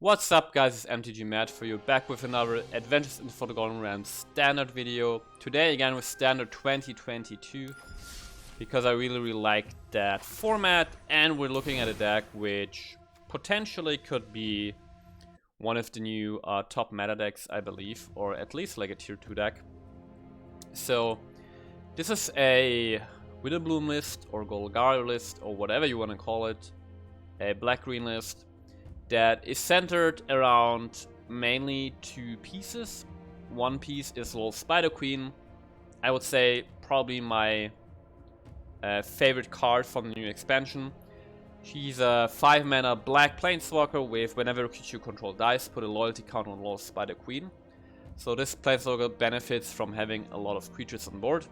What's up guys, it's MTG Matt for you, back with another Adventures in the Golden Realms standard video. Today again with standard 2022, because I really like that format, and we're looking at a deck which potentially could be one of the new top meta decks, I believe, or at least like a tier 2 deck. So this is a Witherbloom list, or Golgari list, or whatever you want to call it, a black-green list that is centered around mainly two pieces. One piece is Lolth Spider Queen. I would say probably my favorite card from the new expansion. She's a 5-mana black planeswalker with whenever a creature you control dies, put a loyalty count on Lolth Spider Queen. So this planeswalker benefits from having a lot of creatures on board.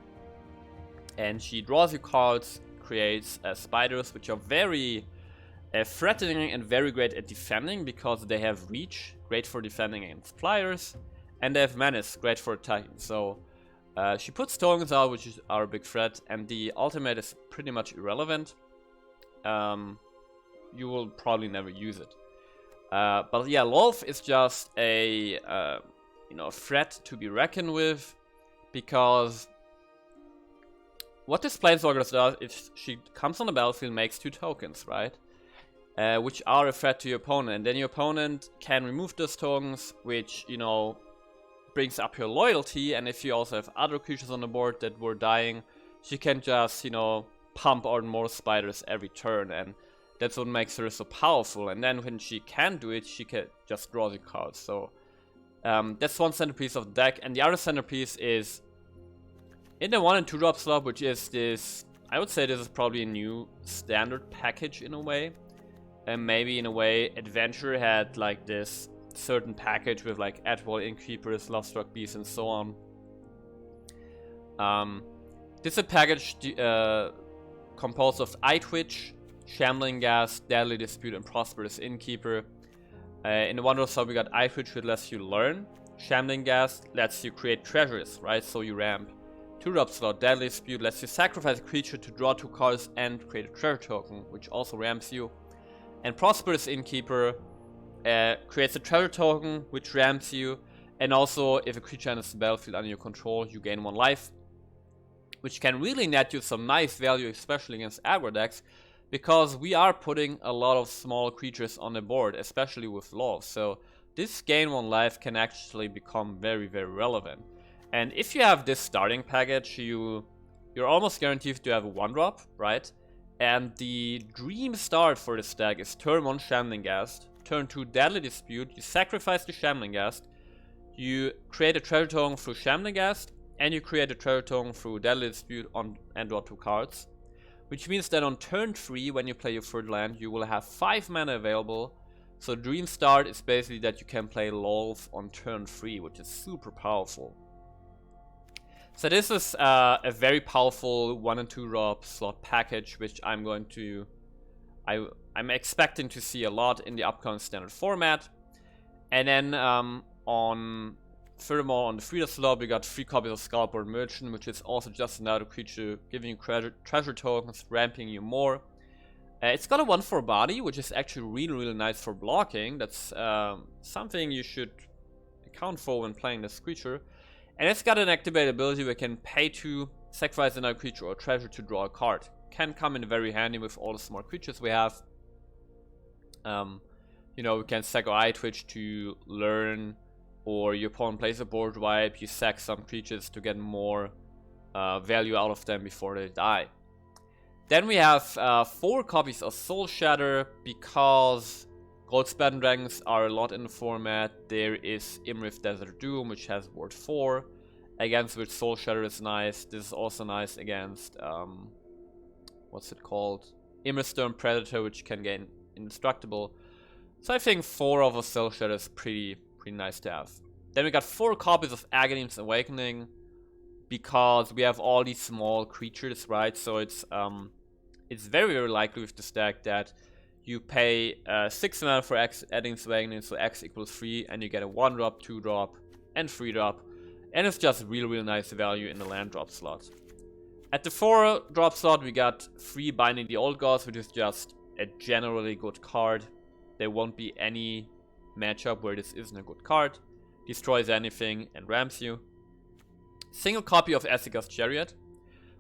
And she draws you cards, creates spiders, which are very threatening and very great at defending, because they have reach, great for defending against flyers, and they have menace, great for attacking. So she puts tokens out, which is our big threat, and the ultimate is pretty much irrelevant. You will probably never use it. But yeah, Lolth is just a threat to be reckoned with, because what this planeswalker does is she comes on the battlefield, makes 2 tokens, right? Which are a threat to your opponent, and then your opponent can remove those tokens, which, brings up your loyalty. And if you also have other creatures on the board that were dying, she can just, pump out more spiders every turn, and that's what makes her so powerful. And then when she can do it, she can just draw the cards. So that's one centerpiece of the deck, and the other centerpiece is in the 1 and 2 drop slot, which is this. I would say this is probably a new standard package in a way. And maybe in a way, Adventure had like this certain package with like Adwall Innkeepers, Lovestruck Beasts, and so on. This is a package composed of Eye Twitch, Shambling Ghast, Deadly Dispute, and Prosperous Innkeeper. In the one slot we got Eye Twitch, which lets you learn. Shambling Ghast lets you create treasures, right? So you ramp. 2 drop slot, Deadly Dispute lets you sacrifice a creature to draw 2 cards and create a treasure token, which also ramps you. And Prosperous Innkeeper creates a treasure token, which ramps you. And also, if a creature enters the battlefield under your control, you gain 1 life, which can really net you some nice value, especially against aggro decks, because we are putting a lot of small creatures on the board, especially with Lolth. So this gain 1 life can actually become very, very relevant. And if you have this starting package, you're almost guaranteed to have a 1-drop, right? And the dream start for this deck is turn 1 Shambling Ghast, turn 2 Deadly Dispute, you sacrifice the Shambling Ghast, you create a treasure token through Shambling Ghast, and you create a treasure token through Deadly Dispute and draw 2 cards. Which means that on turn 3, when you play your 3rd land, you will have 5 mana available. So dream start is basically that you can play Lolth on turn 3, which is super powerful. So this is a very powerful 1 and 2 drop slot package, which I'm expecting to see a lot in the upcoming standard format. And then furthermore on the 3 slot we got 3 copies of Skullboard Merchant, which is also just another creature giving you treasure tokens, ramping you more. It's got a 1/4 body, which is actually really nice for blocking. That's something you should account for when playing this creature. And it's got an activated ability where it can pay to sacrifice another creature or treasure to draw a card. Can come in very handy with all the smart creatures we have. We can sack our Eye Twitch to learn, or your opponent plays a board wipe, you sack some creatures to get more value out of them before they die. Then we have 4 copies of Soul Shatter, because Gold Spartan Dragons are a lot in the format. There is Imrith Desert Doom, which has ward 4, against which Soul Shatter is nice. This is also nice against, what's it called? Imrith Stern Predator, which can gain Indestructible. So I think 4 of a Soul Shatter is pretty nice to have. Then we got 4 copies of Aghanim's Awakening, because we have all these small creatures, right? So it's very likely with this deck that you pay 6 mana for Aghanim's Awakening, so X equals 3, and you get a 1-drop, 2-drop, and 3-drop. And it's just really nice value in the land drop slot. At the 4-drop slot, we got 3 Binding the Old Gods, which is just a generally good card. There won't be any matchup where this isn't a good card. Destroys anything and rams you. Single copy of Essica's Chariot.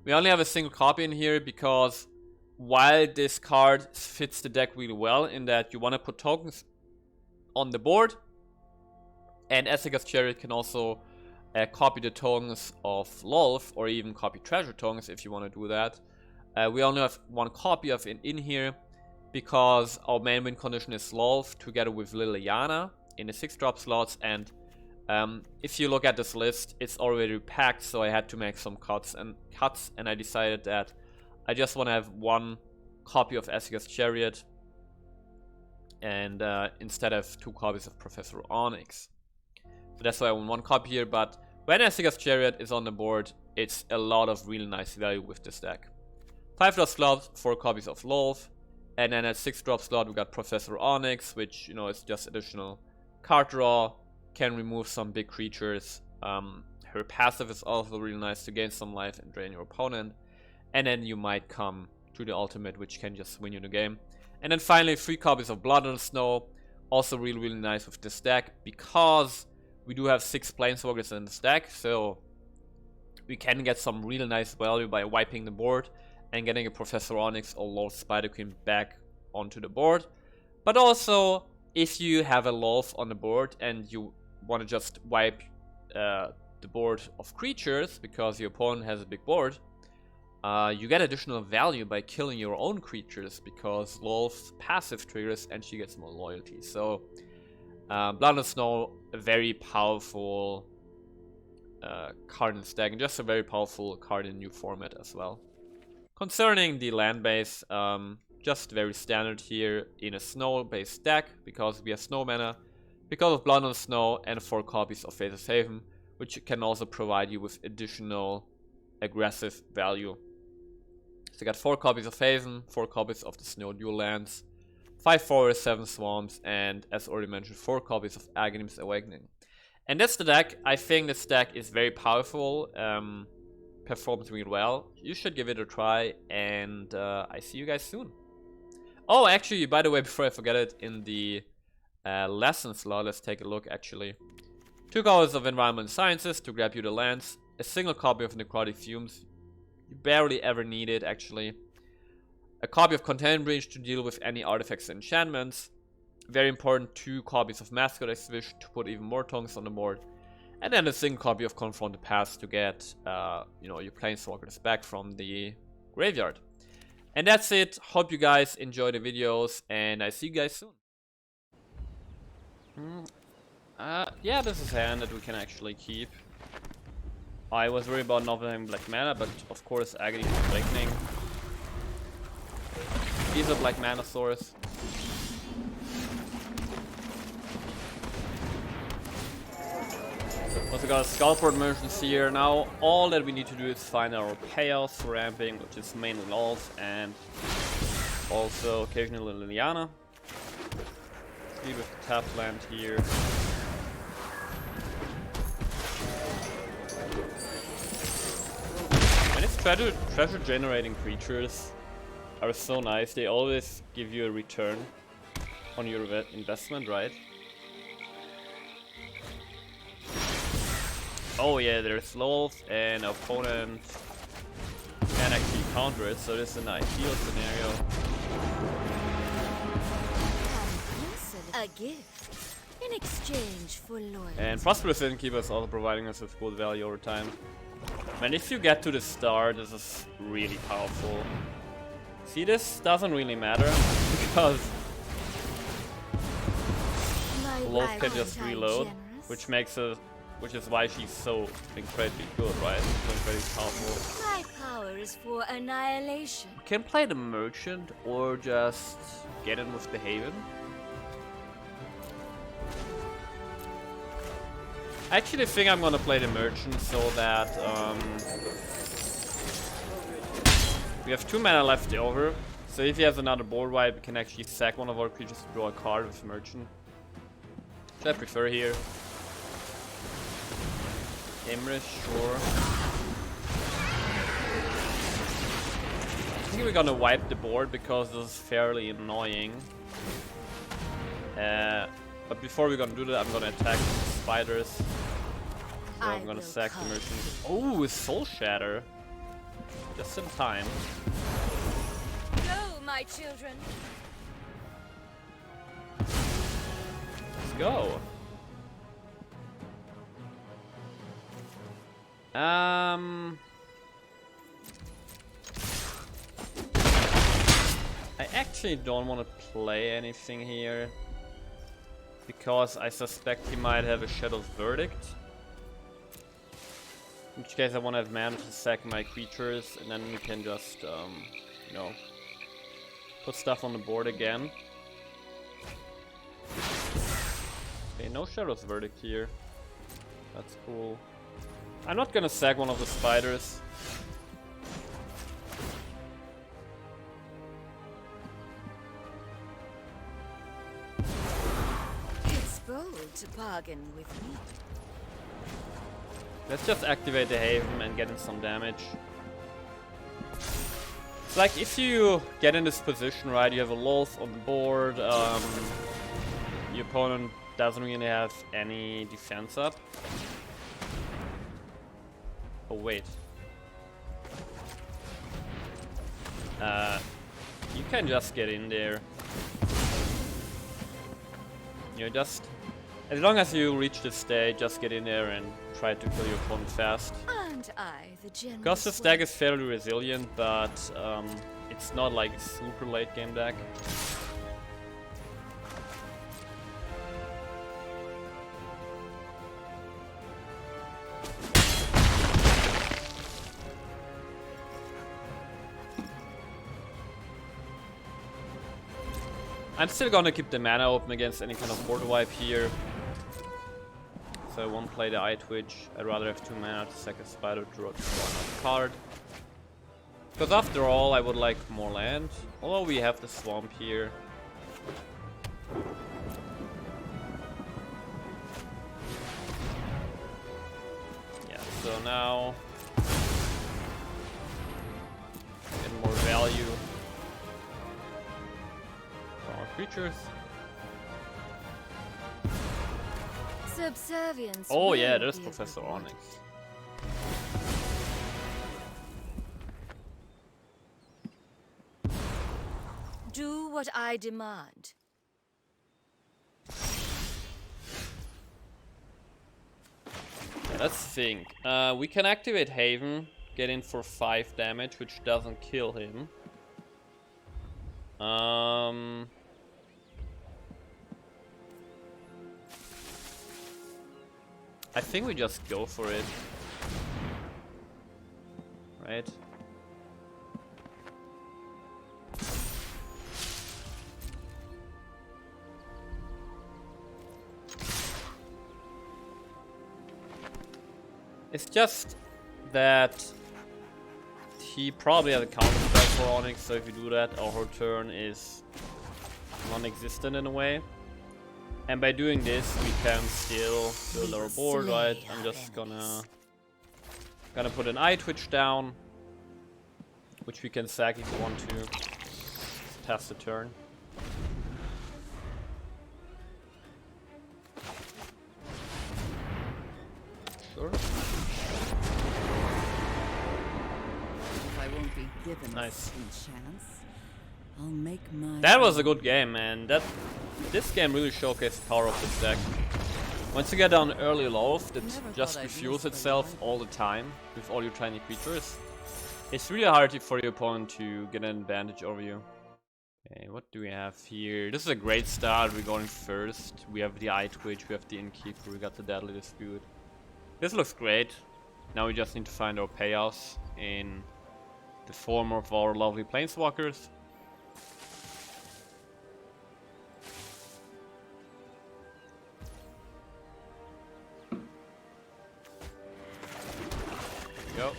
We only have a single copy in here because while this card fits the deck really well in that you want to put tokens on the board, and Essica's Chariot can also copy the tokens of Lolth, or even copy treasure tokens if you want to do that. We only have one copy of it in here because our main win condition is Lolth together with Liliana in the 6-drop slots, and if you look at this list, it's already packed, so I had to make some cuts, and I decided that I just want to have one copy of Essica's Chariot and instead of 2 copies of Professor Onyx. So that's why I want one copy here, but when Essica's Chariot is on the board, it's a lot of really nice value with this deck. 5-drop slot, 4 copies of Lolth, and then at 6-drop slot we got Professor Onyx, which, you know, is just additional card draw, can remove some big creatures. Her passive is also really nice to gain some life and drain your opponent, and then you might come to the ultimate, which can just win you the game. And then finally 3 copies of Blood on the Snow, also really nice with this deck because we do have 6 Planeswalkers in this deck, so we can get some really nice value by wiping the board and getting a Professor Onyx or Lolth Spider Queen back onto the board. But also, if you have a Lolth on the board and you want to just wipe the board of creatures because your opponent has a big board, you get additional value by killing your own creatures because Lolth's passive triggers and she gets more loyalty. So Blood on the Snow, a very powerful card in this deck, and just a very powerful card in new format as well. Concerning the land base, just very standard here in a snow based deck because we have snow mana, because of Blood on the Snow, and 4 copies of Faithless Haven, which can also provide you with additional aggressive value. So you got 4 copies of Haven, 4 copies of the Snow Dual Lands, 5 forests, 7 swamps, and as already mentioned, 4 copies of Aghanim's Awakening. And that's the deck. I think this deck is very powerful, performs really well. You should give it a try, and I see you guys soon. Oh, actually, by the way, before I forget it, in the lesson slot, let's take a look actually. 2 copies of Environment Sciences to grab you the lands, a single copy of Necrotic Fumes, you barely ever need it actually, a copy of Containment Breach to deal with any artifacts and enchantments, very important, 2 copies of Mascot Exhibition to put even more tokens on the board, and then a single copy of Confront the Past to get you know, your Planeswalkers back from the graveyard. And that's it. Hope you guys enjoy the videos, and I see you guys soon. Yeah, this is a hand that we can actually keep. I was worried about not having black mana, but of course Aghanim's Awakening. He's a black mana source. Also got a Skullport Merchants here. Now all that we need to do is find our payouts for ramping, which is mainly Lolth and also occasionally Liliana. Leave with the tap land here. And it's treasure generating creatures are so nice. They always give you a return on your investment, right? Oh yeah, there's Lolth, and opponent can actually counter it, so this is an ideal scenario. A gift in exchange for loyalty. And Prosperous Innkeeper is also providing us with good value over time. Man, if you get to the star, this is really powerful. See, this doesn't really matter because Lolth can just reload, which is why she's so incredibly good, right? So incredibly powerful. My power is for annihilation. We can play the Merchant or just get in with the Haven. I actually think I'm gonna play the Merchant so that we have 2 mana left over. So if he has another board wipe, we can actually sack one of our creatures to draw a card with Merchant. Which I prefer here. Imrish, sure. I think we're gonna wipe the board because this is fairly annoying. But before we're gonna do that, I'm gonna attack the spiders. So I'm gonna sack the merchant. Oh, Soul Shatter. Just in time. Go, my children. Let's go. I actually don't want to play anything here because I suspect he might have a Shadow's Verdict. In which case I want to have mana to sack my creatures and then we can just, you know, put stuff on the board again. Okay, no Shadow's Verdict here. That's cool. I'm not gonna sack one of the spiders. It's bold to bargain with me. Let's just activate the Haven and get in some damage. It's like if you get in this position, right, you have a Lolth on the board, your opponent doesn't really have any defense up. Oh wait. You can just get in there. You just, as long as you reach this stage, just get in there and try to kill your opponent fast. And I, the general. Because this deck is fairly resilient, but it's not like a super late game deck. I'm still gonna keep the mana open against any kind of board wipe here. So I won't play the Eye Twitch. I'd rather have 2 mana to sack a spider to draw another card. Because after all, I would like more land. Although we have the swamp here. Yeah, so now get more value. Creatures. Subservience. Oh yeah, there's Professor Onyx. Do what I demand. Yeah, let's think. We can activate Haven, get in for 5 damage, which doesn't kill him. I think we just go for it. Right? It's just that he probably has a counter spell for Onyx, so if you do that, our turn is non-existent in a way. And by doing this, we can still build our board, right? I'm just gonna put an Eye Twitch down, which we can sack if we want to. Pass the turn. Sure. I won't be given Nice. a chance. I'll make my. That was a good game, man. This game really showcased the power of this deck. Once you get down early Lolth, it just refuels itself all the time with all your tiny creatures. It's really hard for your opponent to get an advantage over you. Okay, what do we have here? This is a great start. We're going first. We have the Eye Twitch, we have the Innkeeper, we got the Deadly Dispute. This looks great. Now we just need to find our payoffs in the form of our lovely Planeswalkers. Go.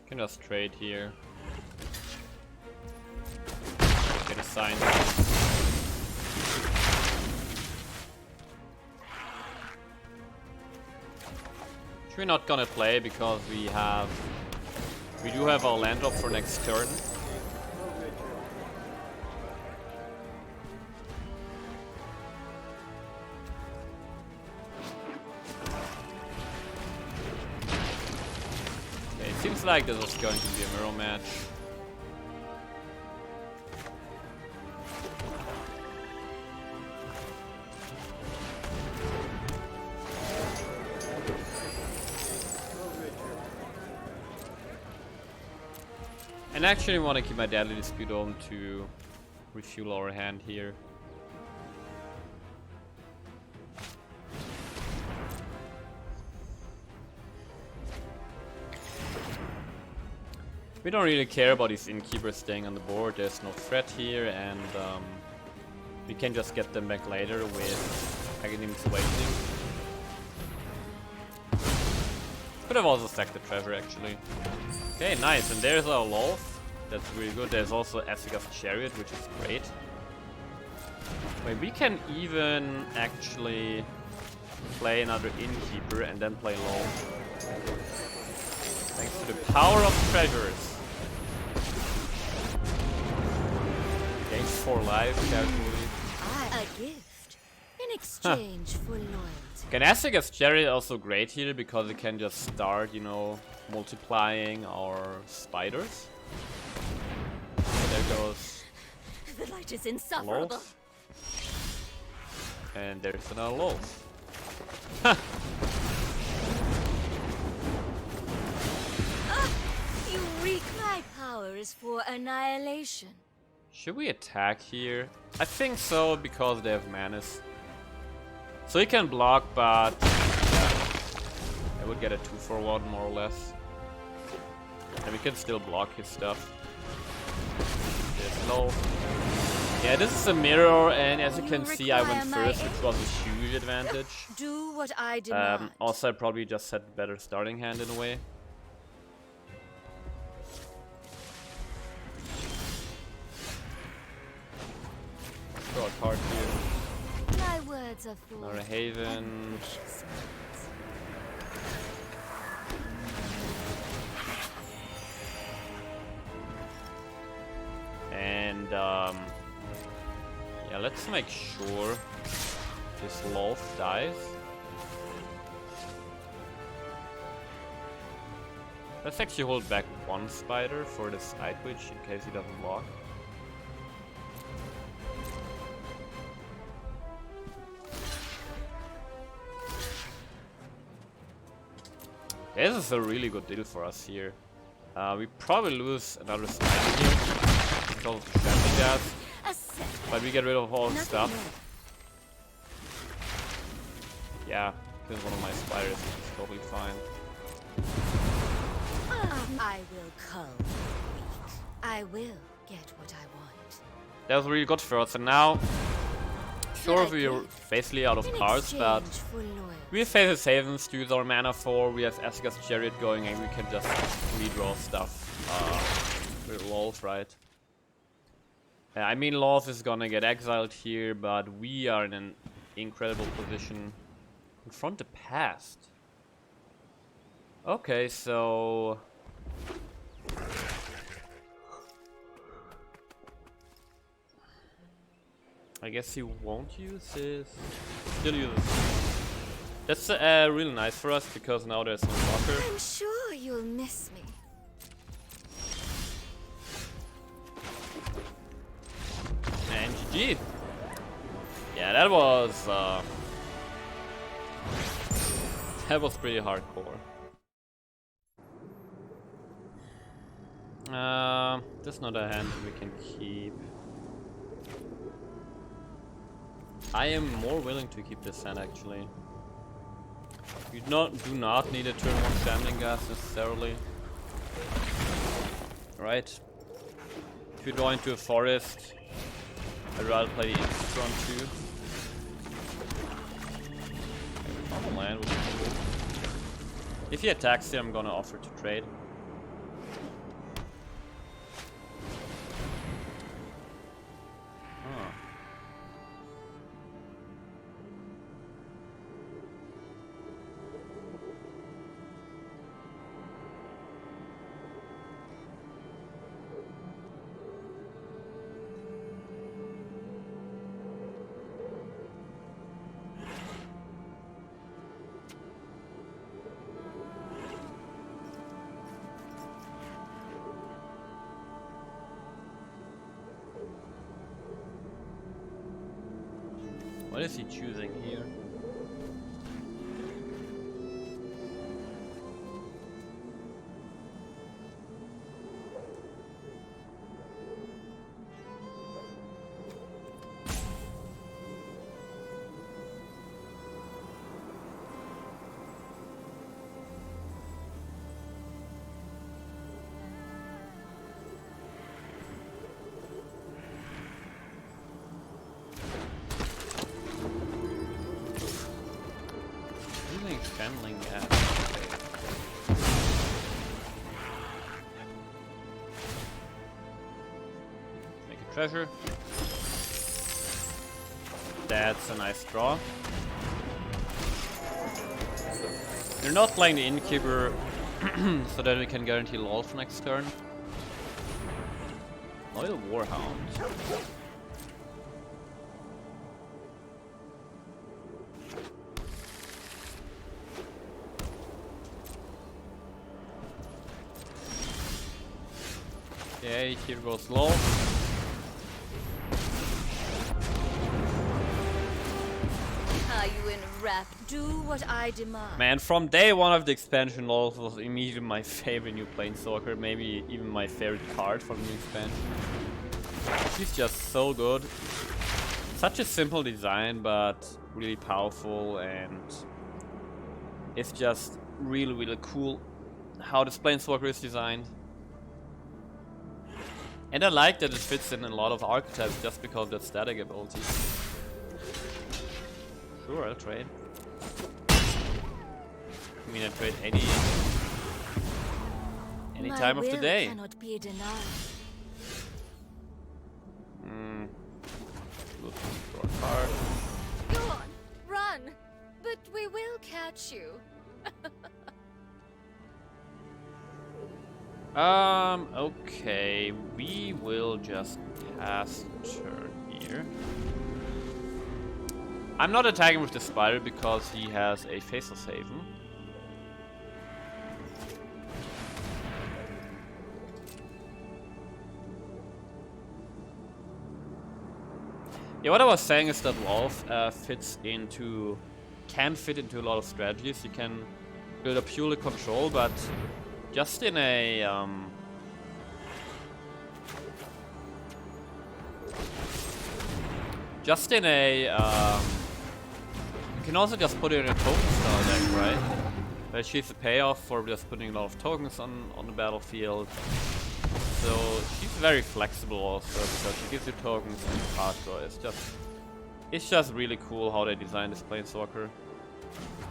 Can just trade here. Get a sign. Which we're not gonna play because we do have our land drop for next turn. Okay, it seems like this is going to be a mirror match. And actually want to keep my Deadly Dispute on to refuel our hand here. We don't really care about these innkeepers staying on the board. There's no threat here, and we can just get them back later with Aghanim's Waiting. Could have also stacked the treasure actually. Okay, nice, and there's our Lolth. That's really good. There's also Essica's Chariot, which is great. Wait, we can even actually play another Innkeeper and then play Lolth. Thanks to the power of treasures. Gains 4 life, carefully. A gift in exchange for loyalty. Okay, Essica's Chariot also great here because it can just start, you know, multiplying our spiders. So there goes The light is insufferable. Lolth. And there's another Lolth. You wreak my powers for annihilation. Should we attack here? I think so, because they have Manus. So he can block, but I would get a 2-for-1 more or less. And we can still block his stuff. There's low. Yeah, this is a mirror, and as you can see, I went first, which was a huge advantage. Do what I demand. Also, I probably just had a better starting hand in a way. Draw a card here. My words are full. Another Haven. And yeah, let's make sure this Lolth dies. Let's actually hold back 1 spider for the Side Witch in case he doesn't block. This is a really good deal for us here. We probably lose another spider here because of the Shambling Gas, but we get rid of all stuff. Yeah, because one of my spiders is totally fine. I will cull the weak. I will get what I want. That was really good for us, and now, sure, we're basically out of cards, but we have Faith's Havens to use our mana for. We have Essica's Chariot going, and we can just redraw stuff with Lolth, right? I mean, Lolth is gonna get exiled here, but we are in an incredible position. Confront the past. Okay, so I guess he won't use his. Still use it. That's really nice for us because now there's no blocker. I'm sure you'll miss me. And GG. Yeah, that was pretty hardcore. There's not a hand that we can keep. I am more willing to keep this hand actually. You do not need a turn 1 Shambling Gas necessarily. Right. If you go into a forest, I'd rather play the instant run too. On the land would be cool. If he attacks here, I'm gonna offer to trade. What is he choosing here? Channeling gas. Make a treasure. That's a nice draw. We're not playing the Innkeeper so that we can guarantee Lolth next turn. Loyal Warhound. Okay, here goes Lolth. Are you in wrath? Do what I demand. Man, from day one of the expansion, Lolth was immediately my favorite new Planeswalker, maybe even my favorite card from the expansion. She's just so good. Such a simple design, but really powerful, and it's just really, really cool how this Planeswalker is designed. And I like that it fits in a lot of archetypes just because of that static ability. Sure, I'll trade. I mean, I trade any time of the day. Cannot be denied. Draw a card. Go on, run, but we will catch you. Okay, we will just pass turn here. I'm not attacking with the spider because he has a Faceless Haven. Yeah, what I was saying is that Lolth can fit into a lot of strategies. You can build a purely control, but just in a you can also just put it in a token style deck, right? But she's a payoff for just putting a lot of tokens on the battlefield. So she's very flexible also because she gives you tokens and card draw. It's just really cool how they designed this Planeswalker.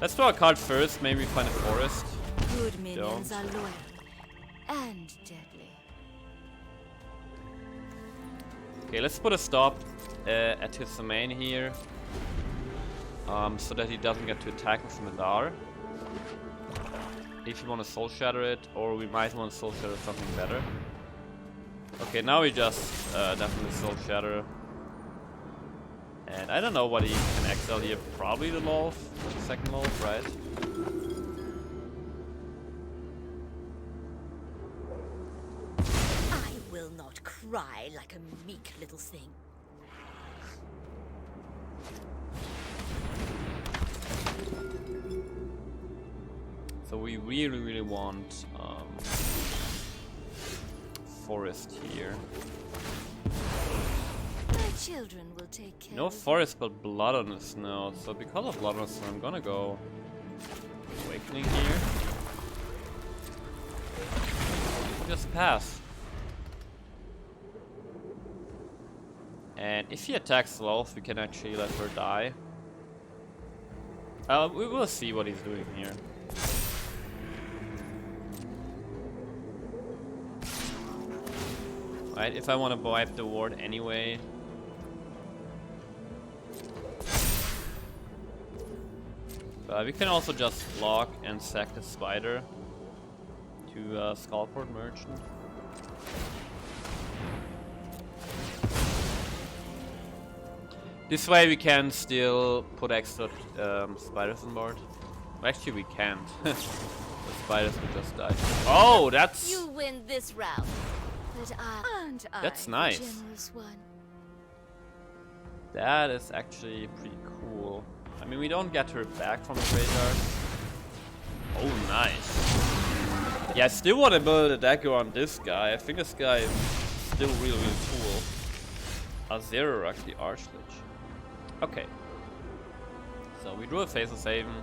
Let's draw a card first, maybe find a forest. Good minions are loyal and deadly. Okay, let's put a stop at his domain here, so that he doesn't get to attack with Madar. If you want to Soul Shatter it, or we might want to Soul Shatter something better. Okay, now we just definitely Soul Shatter. And I don't know what he can exile here. Probably the Lolth, the second Lolth, right? I will not cry like a meek little thing. So we really, really want forest here. My children will take care. No forest, but blood on the snow. So because of blood on the snow, I'm gonna go Awakening here. Just pass. And if he attacks Lolth, we can actually let her die. We will see what he's doing here. Right, if I want to wipe the ward anyway. We can also just block and sack the spider to Skullport Merchant. This way we can still put extra spiders on board. Well, actually we can't. The spiders will just die. Oh, that's... You win this round. But that's nice. Generous one. That is actually pretty cool. I mean, we don't get her back from the graveyard. Oh, nice. Yeah, I still want to build a dagger on this guy. I think this guy is still really, really cool. Azerorak, the Archlich. Okay. So we drew a Faceless Haven.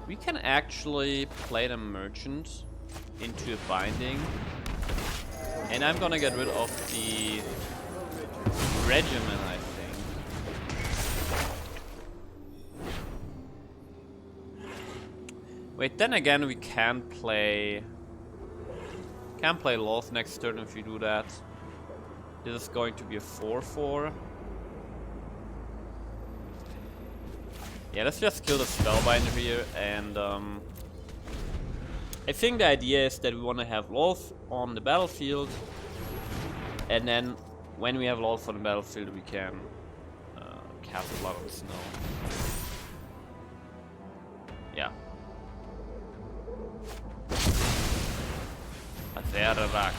We can actually play the Merchant into a Binding. And I'm gonna get rid of the Regiment, I think. Wait, then again we can play Lolth next turn if we do that. This is going to be a 4/4. Yeah, let's just kill the Spellbinder here, and I think the idea is that we want to have Lolth on the battlefield, and then when we have Lolth on the battlefield we can cast Blood on Snow. Yeah. Azerorak.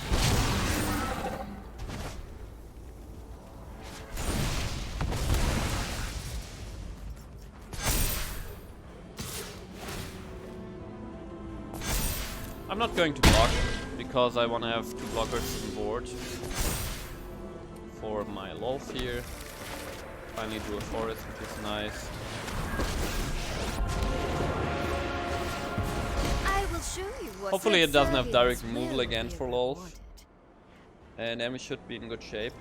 I'm not going to block because I want to have 2 blockers on board for my Lolth here. Finally do a forest, which is nice. I will show you what Hopefully it doesn't have direct will removal again be for rewarded. Lolth. And then we should be in good shape.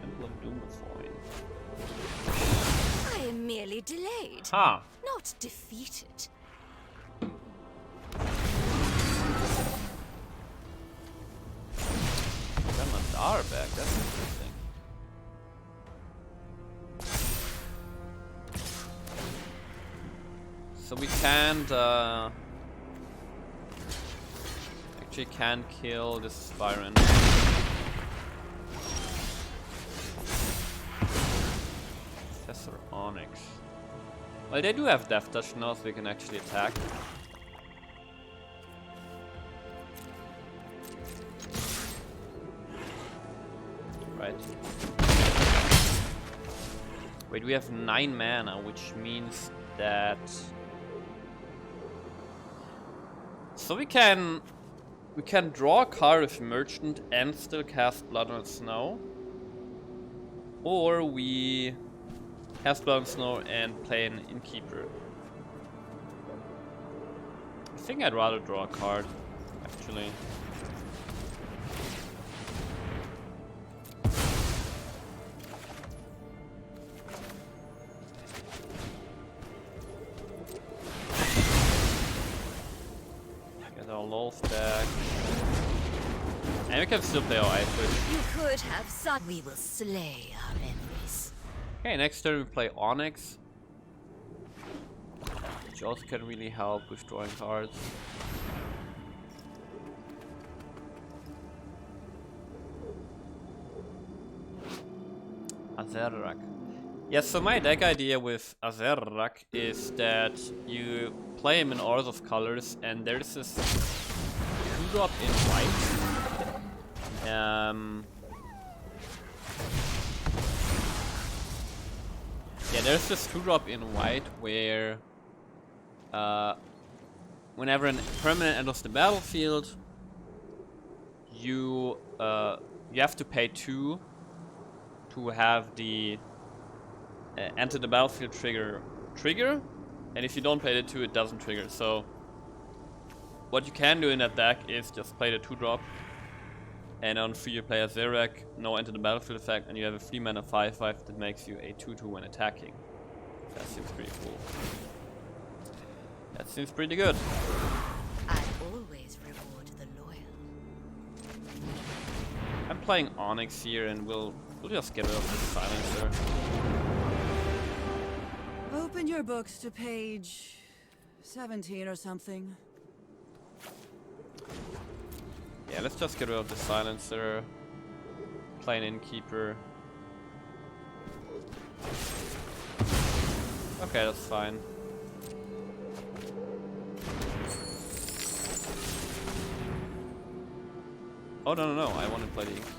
Emblem Doomfoin. I am merely delayed, Ha! not defeated. Got Mandar back, that's interesting. So we can't actually can't kill this Spyron. Professor Onyx. Well, they do have Death Touch now, so we can actually attack. Right. Wait, we have 9 mana, which means that... So we can draw a card with Merchant and still cast Blood on Snow. Or we cast Blood on Snow and play an Innkeeper. I think I'd rather draw a card, actually. Lolth back. And we can still play our Icewish. You could have thought we will slay our enemies. Okay, next turn we play Onyx. Which also can really help with drawing cards. Azerorak. Yeah, so my deck idea with Azerorak is that you play him in orders of colors, and there's this 2-drop in white. Yeah, there's this 2-drop in white where whenever a permanent enters the battlefield, you have to pay 2 to have the enter the battlefield trigger, and if you don't play the 2, it doesn't trigger. So what you can do in that deck is just play the 2-drop, and on 3 you play a Azerorak, no enter the battlefield effect, and you have a 3 mana 5/5 that makes you a 2/2 when attacking. That seems pretty cool. That seems pretty good. I always reward the loyal. I'm playing Onyx here, and we'll just get rid of this silencer. Open your books to page 17 or something. Yeah, let's just get rid of the silencer. Play an Innkeeper. Okay, that's fine. Oh no, I want to play the Innkeeper.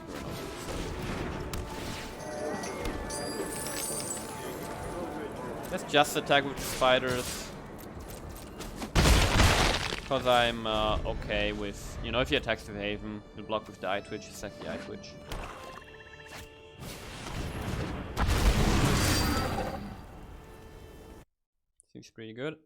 Let's just attack with the spiders. Because I'm okay with, you know, if he attacks with Haven, he'll block with the Eye Twitch, sack the Eye Twitch. Seems pretty good.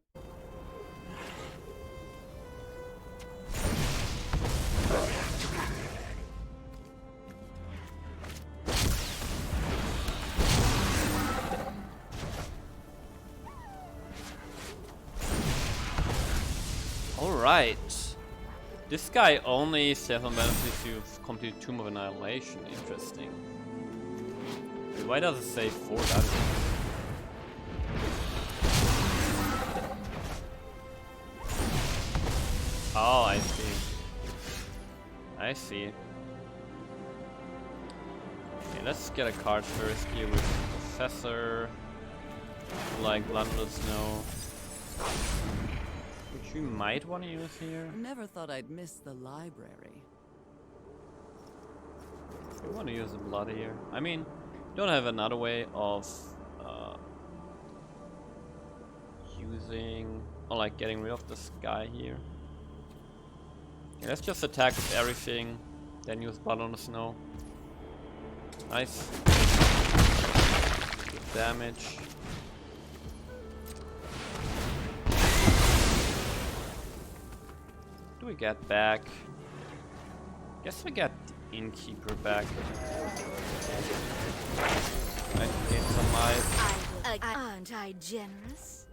Alright. This guy only sells on benefits if you've completed Tomb of Annihilation. Interesting. Wait, why does it say 4 damage? Oh, I see. I see. Okay, let's get a card first here with Professor. Like Bloodless Snow. Which we might want to use here. Never thought I'd miss the library. We want to use the blood here. I mean, don't have another way of using or like getting rid of this guy here. Okay, let's just attack with everything, then use blood on the snow. Nice. Good damage. What do we get back? Guess we get the Innkeeper back. I can gain some life. Aren't I generous?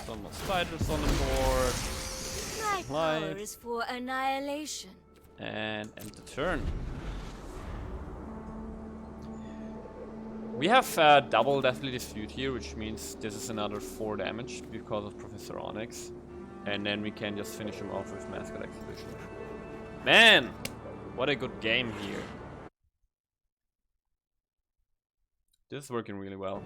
Some more spiders on the board. My power is for annihilation. And end the turn. We have double Deathly Dispute here, which means this is another 4 damage because of Professor Onyx. And then we can just finish him off with Mascot Exhibition. Man! What a good game here. This is working really well.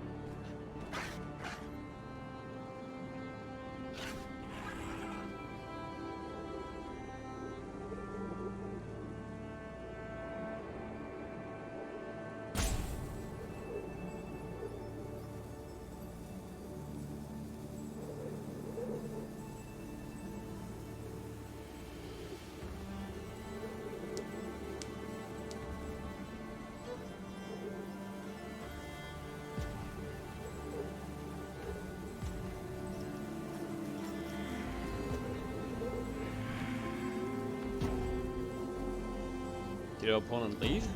Did your opponent leave?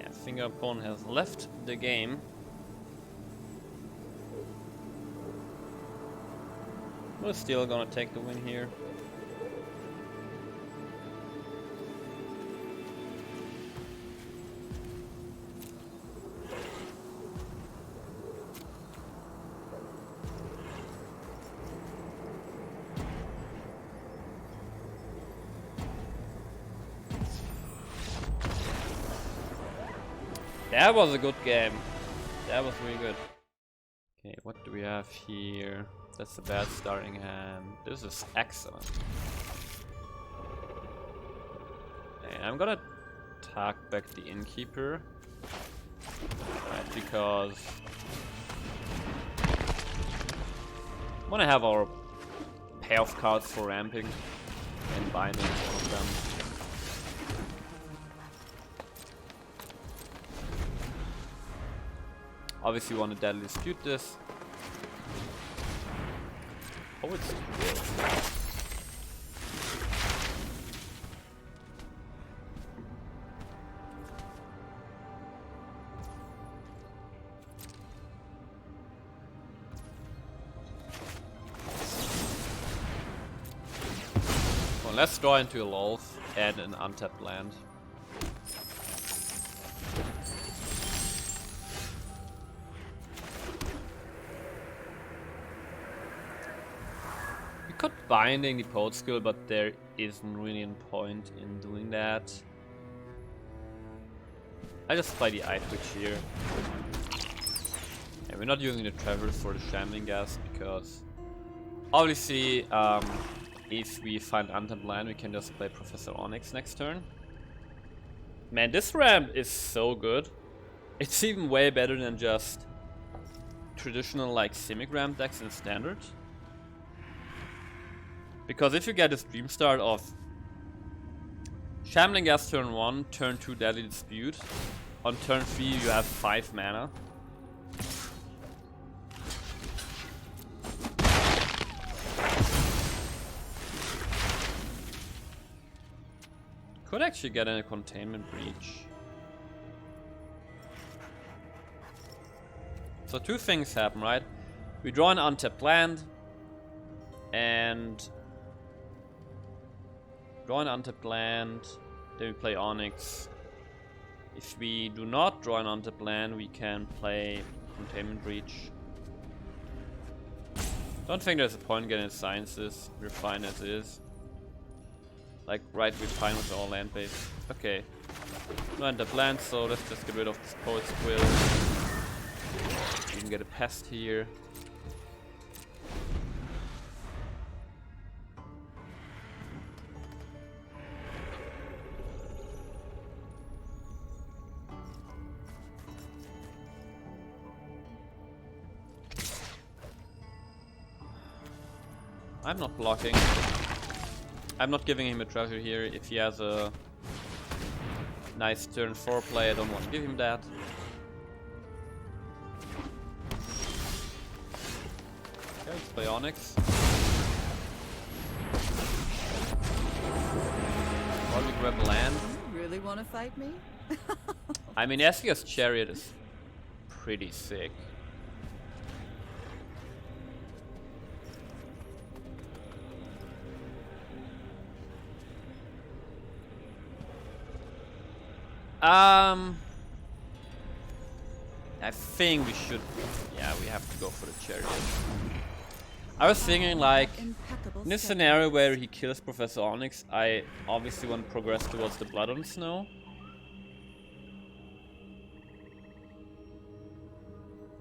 I think our opponent has left the game. We're still gonna take the win here. That was a good game. That was really good. Okay, what do we have here? That's a bad starting hand. This is excellent. And I'm gonna attack back the Innkeeper. Right, because I want to have our pair of cards for ramping and binding all of them. Obviously, we want to deadly dispute this. Oh, it's good. Well, let's draw into a Lolth and an untapped land. We could binding the Poet skill, but there isn't really a point in doing that. I just play the Eye Twitch here. And we're not using the Traverse for the Shambling Gas because obviously if we find untapped land we can just play Professor Onyx next turn. Man, this ramp is so good. It's even way better than just traditional like Simic ramp decks in Standard. Because if you get this Dream Start of Shambling Gas turn 1, turn 2 Deadly Dispute, on turn 3 you have 5 mana. Could actually get in a Containment Breach. So two things happen, right? We draw an untapped land and draw an untapped land, then we play Onyx. If we do not draw an untapped land, we can play Containment Breach. Don't think there's a point getting Sciences, we're fine as is. Like, right, we're fine with all land base. Okay. No untapped land, so let's just get rid of this Poet's Quill. We can get a Pest here. I'm not blocking. I'm not giving him a treasure here. If he has a nice turn 4 play, I don't want to give him that. Okay, let's play Onyx. While we grab land. You really want to fight me? I mean, Eskia's Chariot is pretty sick. I think we should, yeah, we have to go for the Chariot. I was thinking like, in this scenario where he kills Professor Onyx, I obviously want to progress towards the Blood on Snow.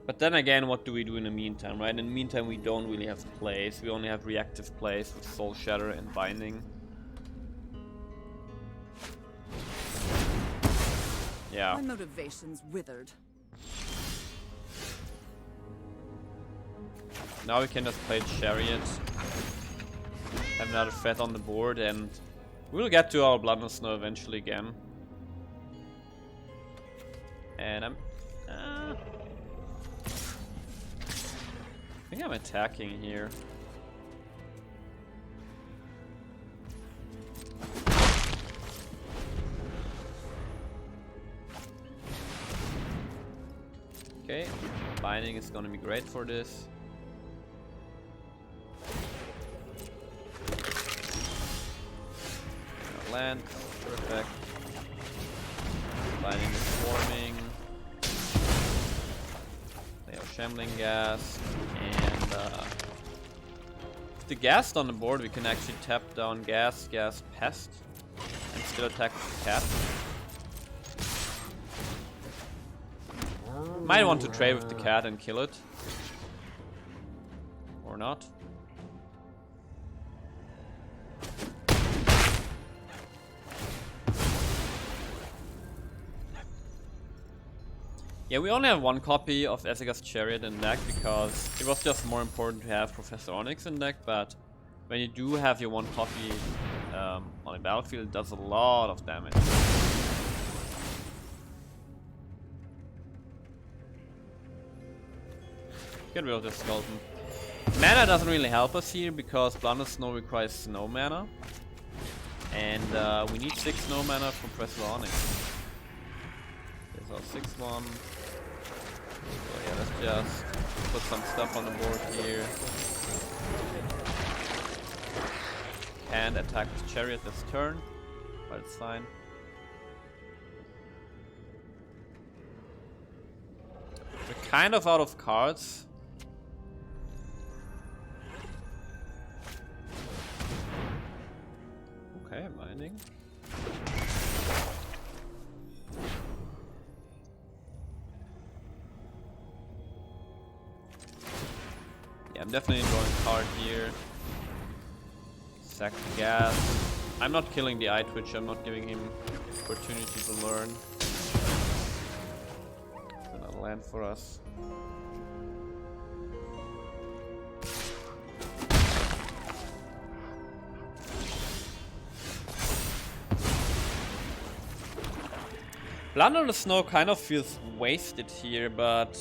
But then again, what do we do in the meantime, right? In the meantime, we don't really have plays. We only have reactive plays with Soul Shatter and Binding. Yeah. My motivation's withered. Now we can just play Chariot, have another threat on the board, and we'll get to our Blood and Snow eventually again. And I think I'm attacking here. Okay, Binding is gonna be great for this. Land, perfect. Binding is swarming. They have Shambling Gas, and with the Gas on the board, we can actually tap down Gas, Pest, and still attack with the cat. Might want to trade with the cat and kill it. Or not. Yeah, we only have one copy of Ezeka's Chariot in deck because it was just more important to have Professor Onyx in deck, but when you do have your one copy on the battlefield, it does a lot of damage. Get rid of the skeleton. Mana doesn't really help us here because Blood and Snow requires snow mana. And we need 6 snow mana from Professor Onyx. There's our 6-1. So yeah, let's just put some stuff on the board here. Can't attack with Chariot this turn, but it's fine. We're kind of out of cards. Okay, mining. Yeah, I'm definitely drawing a card here. Sack the gas. I'm not killing the eye twitch, I'm not giving him opportunity to learn. Another land for us. Blood on the Snow kind of feels wasted here, but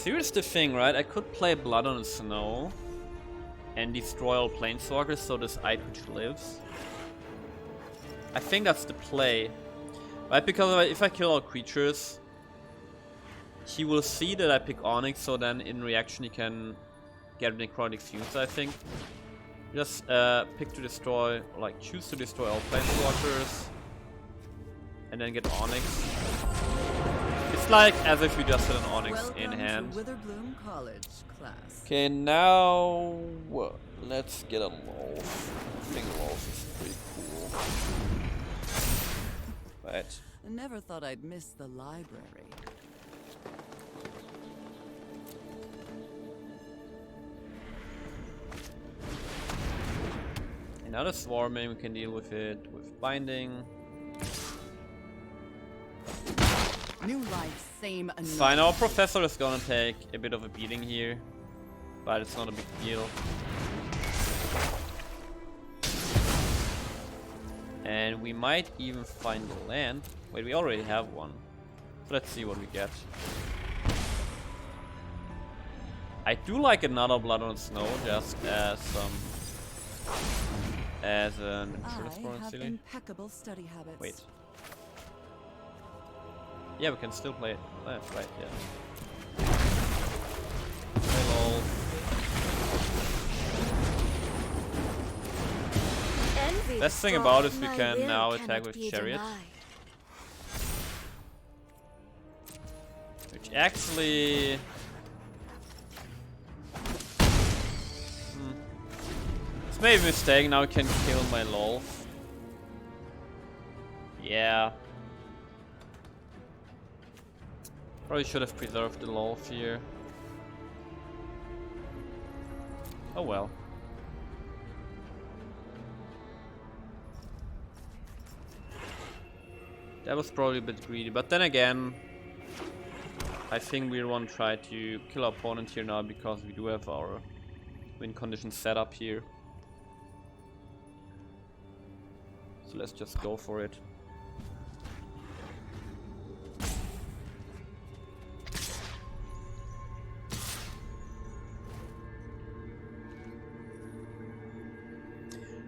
here's the thing, right? I could play Blood on the Snow and destroy all Planeswalkers so this eye twitch lives. I think that's the play, right? Because if I kill all creatures, he will see that I pick Onyx, so then in reaction he can get Necrotic Fuse, I think. Just pick to destroy, or like choose to destroy all Planeswalkers, and then get Onyx. It's like as if you just had an Onyx in hand. Witherbloom College class. Okay, now let's get a Lolth. I think Lolth is pretty cool. Right. I never thought I'd miss the library. Another swarming, we can deal with it with binding. New life, same It's fine, our professor is gonna take a bit of a beating here, but it's not a big deal. And we might even find the land. Wait, we already have one. So let's see what we get. I do like another Blood on Snow just as an insurance for silly. Impeccable study habits. Wait. Yeah, we can still play it left, right? Yeah. Hello. Best thing about it is we can now attack with Chariot. Which actually... It's maybe a mistake, now we can kill my Lolth. Yeah. Probably should have preserved the Lolth here. Oh well. That was probably a bit greedy, but then again, I think we want to try to kill our opponent here now because we do have our win condition set up here. So let's just go for it.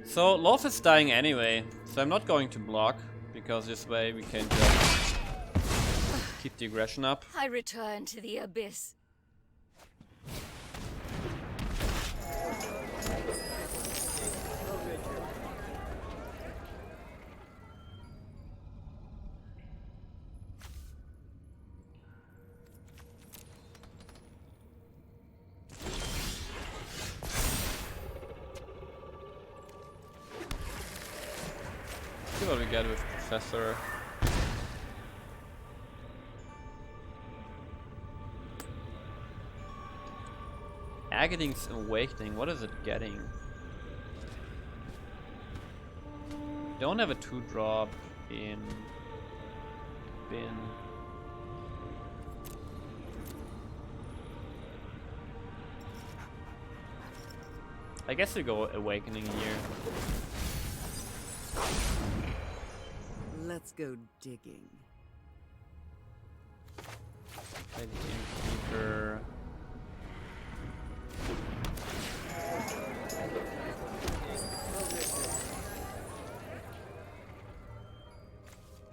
So Lolth is dying anyway, so I'm not going to block. Because this way we can just keep the aggression up. I return to the abyss. See what we get with Professor. Agading's Awakening, what is it getting? Don't have a 2-drop in bin. I guess we go Awakening here. Let's go digging. Play the Innkeeper.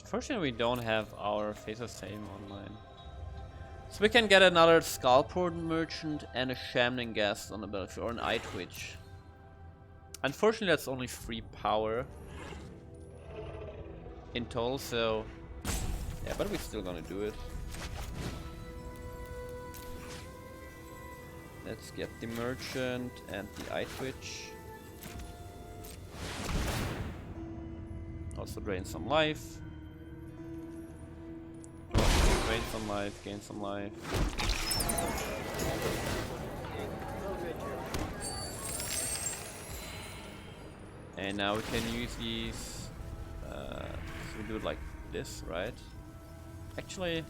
Unfortunately, we don't have our Face of Same online. So we can get another Skullport Merchant and a Shambling Ghast on the battlefield, or an Eye Twitch. Unfortunately, that's only 3 power in total, so yeah, but we're still gonna do it. Let's get the Merchant and the Eye Twitch. Also drain some life. Drain some life, gain some life. And now we can use these. So we do it like this, right? Actually,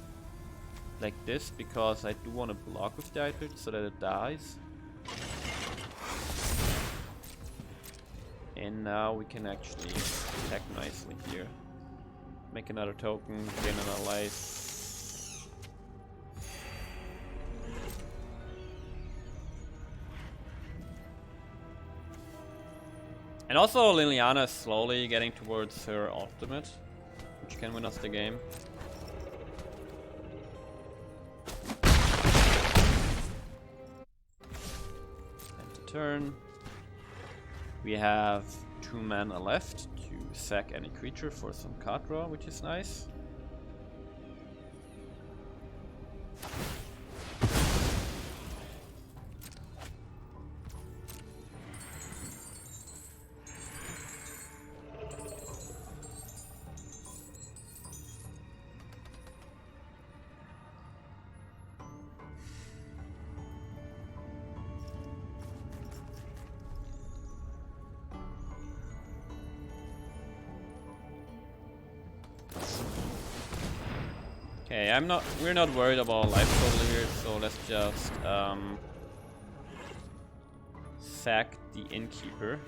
like this, because I do want to block with the Eye Twitch so that it dies. And now we can actually attack nicely here. Make another token, gain another life. And also Liliana is slowly getting towards her ultimate, which can win us the game. End of turn. We have 2 mana left to sack any creature for some card draw, which is nice. Okay, we're not worried about life total here, so let's just sack the Innkeeper.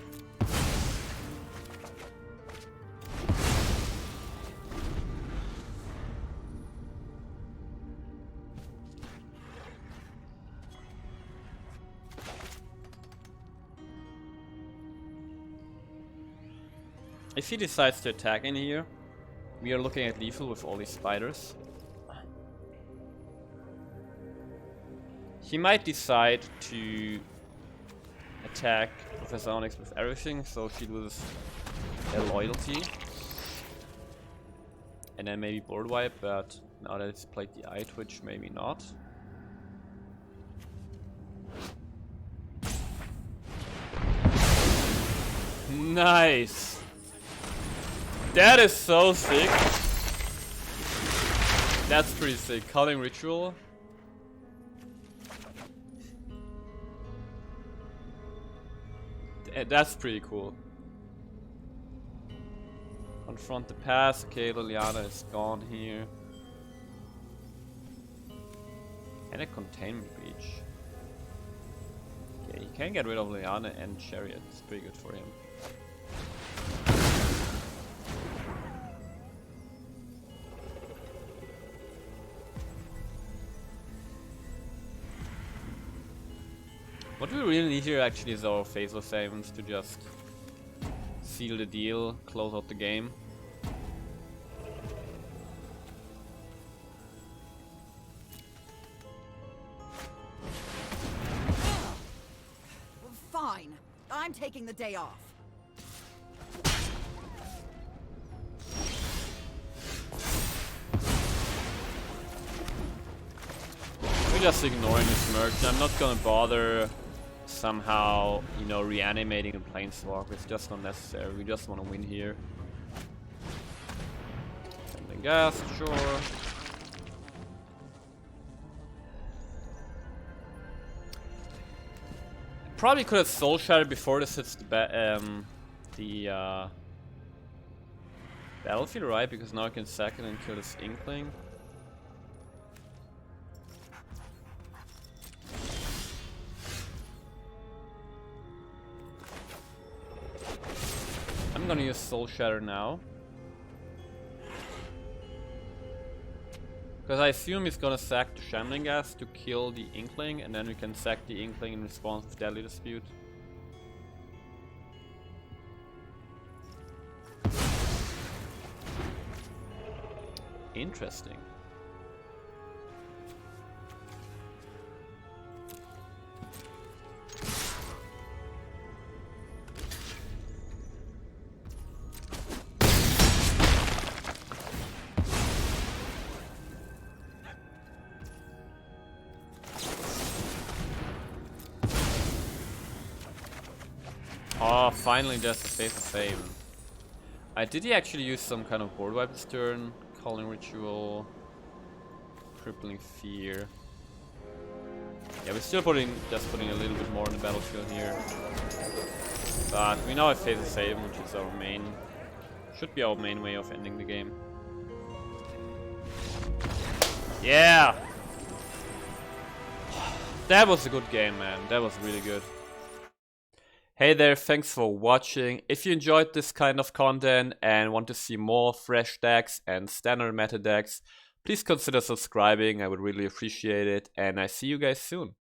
If he decides to attack in here, we are looking at lethal with all these spiders. He might decide to attack Professor Onyx with everything, so she loses their loyalty. And then maybe board wipe, but now that it's played the Eye Twitch, maybe not. Nice! That is so sick! That's pretty sick. Culling Ritual. That's pretty cool. Confront the past. Okay, Liliana is gone here. And a Containment Breach. Okay, he can get rid of Liliana and Chariot. It's pretty good for him. What we really need here actually is our Faceless Savings to just seal the deal, close out the game. Fine. I'm taking the day off. We're just ignoring this merge. I'm not gonna bother somehow, you know, reanimating a Planeswalker. It's just not necessary. We just want to win here. Something gas, sure. Probably could have Soul Shattered before this hits the Battlefield, right? Because now I can sack it and kill this Inkling. I'm gonna use Soul Shatter now. Because I assume he's gonna sack the Shambling Gas to kill the Inkling, and then we can sack the Inkling in response with Deadly Dispute. Interesting. Oh, finally there's a Faith of Haven. Did he actually use some kind of board wipe this turn? Calling Ritual, Crippling Fear. Yeah, we're still just putting a little bit more on the battlefield here. But we now have Faith of Haven, which is our main, should be our main way of ending the game. Yeah! That was a good game, man. That was really good. Hey there, thanks for watching. If you enjoyed this kind of content and want to see more fresh decks and standard meta decks, please consider subscribing. I would really appreciate it, and I see you guys soon.